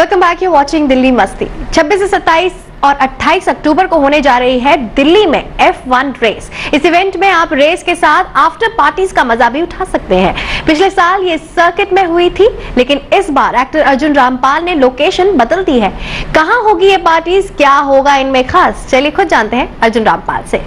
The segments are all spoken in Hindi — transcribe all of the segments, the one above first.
Welcome back, you watching Delhi मस्ती। 26 से 27 और 28 अक्टूबर को होने जा रही है दिल्ली में F1 रेस। इस इवेंट में आप रेस के साथ आफ्टर पार्टीज का मजा भी उठा सकते हैं। पिछले साल ये सर्किट में हुई थी, लेकिन इस बार एक्टर अर्जुन रामपाल ने लोकेशन बदल दी है। कहां होगी ये पार्टीज, क्या होगा इनमें खास, चलिए खुद जानते हैं अर्जुन रामपाल से।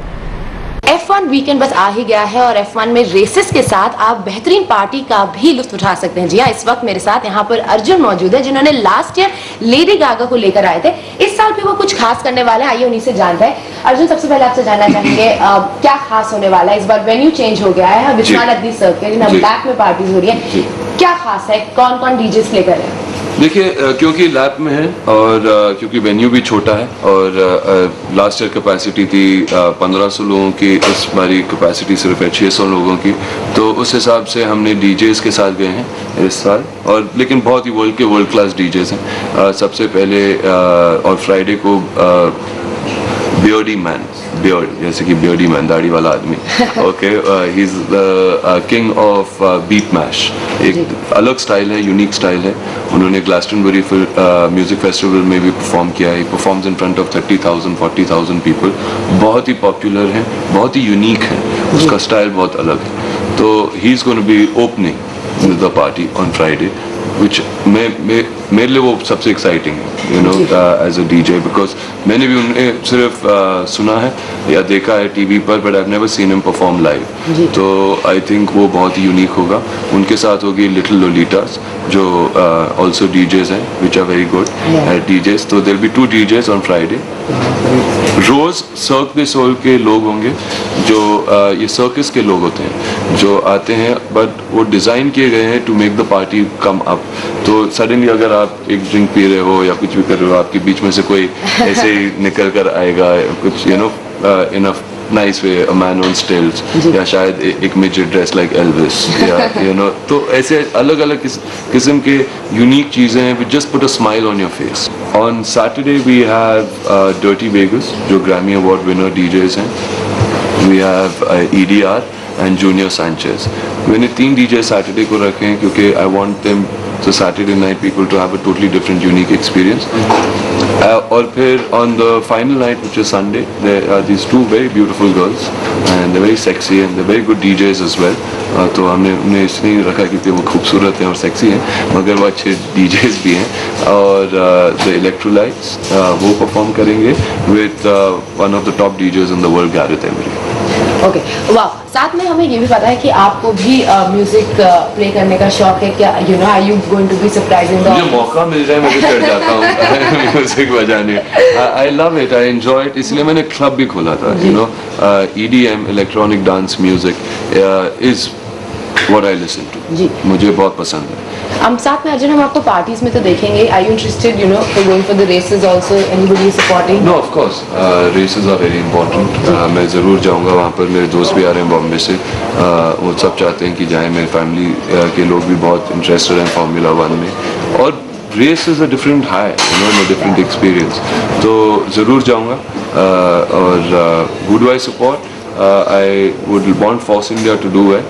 F1 वीकेंड बस आ ही गया है और F1 में रेसेस के साथ आप बेहतरीन पार्टी का भी लुत्फ उठा सकते हैं। जी हाँ, इस वक्त मेरे साथ यहाँ पर अर्जुन मौजूद है, जिन्होंने लास्ट ईयर लेडी गागा को लेकर आए थे। इस साल भी वो कुछ खास करने वाले हैं, आइए उन्हीं से जानते हैं। अर्जुन, सबसे पहले आपसे जानना चाहेंगे क्या खास होने वाला है? इस बार वेन्यू चेंज हो गया है, बैक में पार्टीज हो रही है, क्या खास है? कौन कौन डीजेस प्ले कर रहे हैं? देखिए, क्योंकि लैब में है और क्योंकि वेन्यू भी छोटा है और लास्ट ईयर कैपेसिटी थी 1500 लोगों की, इस बारी कैपेसिटी सिर्फ है 600 लोगों की, तो उस हिसाब से हमने डीजेस के साथ गए हैं इस साल। और लेकिन बहुत ही वर्ल्ड क्लास डीजेस हैं। सबसे पहले और फ्राइडे को बियर्डी मैन, जैसे कि बियर्डी मैन, दाढ़ी वाला आदमी, okay, he is the king of beat mash. एक अलग स्टाइल है, यूनिक स्टाइल है। उन्होंने ग्लास्टनबरी म्यूजिक फेस्टिवल में भी परफॉर्म किया है। Performs in front of 30,000 40,000 people. बहुत ही पॉपुलर है, बहुत ही यूनिक है, उसका स्टाइल बहुत अलग है। तो he is going to be opening the party on Friday, which मेरे लिए वो सबसे एक्साइटिंग है, you know, as a DJ, because मैंने भी उन्हें सिर्फ सुना है या देखा है टीवी पर, but I have never seen him perform live. तो आई थिंक वो बहुत ही यूनिक होगा। उनके साथ होगी लिटिल लोलिटास, जो ऑल्सो डीजेस हैं, which are very good DJs. तो there be 2 DJs on Friday. रोज सर्क दे सोल के लोग होंगे, जो ये सर्कस के लोग होते हैं, जो आते हैं, बट वो डिज़ाइन किए गए हैं to make the party come up. तो सडनली अगर आप एक ड्रिंक पी रहे हो या कुछ भी कर रहे हो, आपके बीच में से कोई ऐसे ही निकल कर आएगा, कुछ you know in a nice way, a man on stilts, या शायद एक मिडजेट ड्रेस लाइक एल्विस, या यू नो, तो ऐसे अलग अलग किस्म के यूनिक चीज़ें हैं which just put a smile on your face. On Saturday we have dirty Vegas, जो ग्रैमी अवार्ड विनर डीजेस हैं। We have EDR and junior Sanchez. मैंने 3 डीजे सैटरडे को रखे हैं क्योंकि I want them, so Saturday night people to have a totally different unique experience. और फिर on the final night, which is Sunday, there are these 2 very beautiful girls and they're very sexy and they're very good DJs as well. तो हमने उन्हें इसलिए रखा क्योंकि वो खूबसूरत हैं और सेक्सी हैं, मगर वो अच्छे DJs भी हैं। और the Electrolytes, वो परफॉर्म करेंगे with one of the top DJs in the world, Gareth Emery. Okay, वाह। साथ में हमें ये भी पता है कि आपको भी म्यूजिक प्ले करने का शौक है, क्या you know, are you going to be surprising? मुझे मौका मिल जाए मैं भी चढ़ जाता हूँ म्यूजिक बजाने। I love it, I enjoy it, इसलिए मैंने क्लब भी खोला था। You know, EDM, electronic dance music is what I listen to. मुझे बहुत पसंद है। हम साथ में अर्जुन, हम आपको पार्टीज में तो देखेंगे। Are you interested, you know, for going for the races also? Anybody supporting? No, of course, races are very important. मैं ज़रूर जाऊंगा वहाँ पर। मेरे दोस्त भी आ रहे हैं बॉम्बे से, वो सब चाहते हैं कि जाएं। मेरी फैमिली के लोग भी बहुत इंटरेस्टेड हैं फार्मूला 1 में। और race is a different high, you know, different experience. तो ज़रूर जाऊँगा। और who do I support? I would want Force India to do well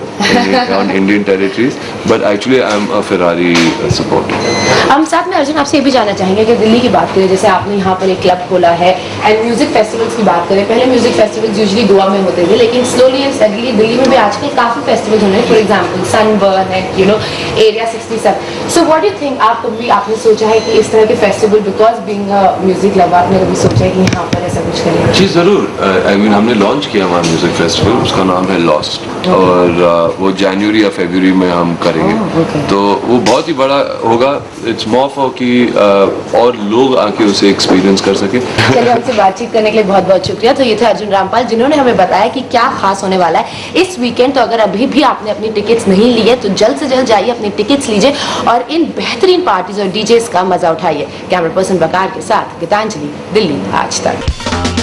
on Indian territories, but actually I'm a Ferrari supporter. हम साथ में अर्जुन आपसे ये भी जानना चाहेंगे कि दिल्ली की बात करें, जैसे आपने यहाँ पर एक क्लब खोला है, एंड म्यूजिक फेस्टिवल्स की बात करें। पहले म्यूजिक फेस्टिवल्स यूजुअली गोवा में होते थे, लेकिन स्लोली एंड स्टेडीली दिल्ली में भी आजकल काफी फेस्टिवल्स होने हैं। फॉर एग्जाम्पल सनबर्न है, you no, area 67। So what do you think, आप कभी आपने सोचा है कि इस तरह के festival, because being a music lover, आपने कभी सोचा है कि यहाँ पर ऐसा कुछ करें? जी ज़रूर। आई मीन, हमने लॉन्च किया हमारा म्यूजिक फेस्टिवल, उसका नाम है लॉस्ट, और वो जनवरी या फरवरी में हम करेंगे। तो वो बहुत ही बड़ा होगा। इट्स मोर फॉर कि और लोग आके उसे एक्सपीरियंस कर सके। चलिए, हमसे बातचीत करने के लिए बहुत बहुत शुक्रिया। तो ये थे अर्जुन रामपाल, जिन्होंने हमें बताया कि क्या खास होने वाला है इस वीकेंड। तो अगर अभी भी आपने अपनी टिकट्स नहीं ली है तो जल्द से जल्द जाइए, अपनी टिकट्स लीजिए और इन बेहतरीन पार्टीज और डीजेस का मजा उठाइए। कैमरा पर्सन वकार के साथ गीतांजलि, दिल्ली आज तक।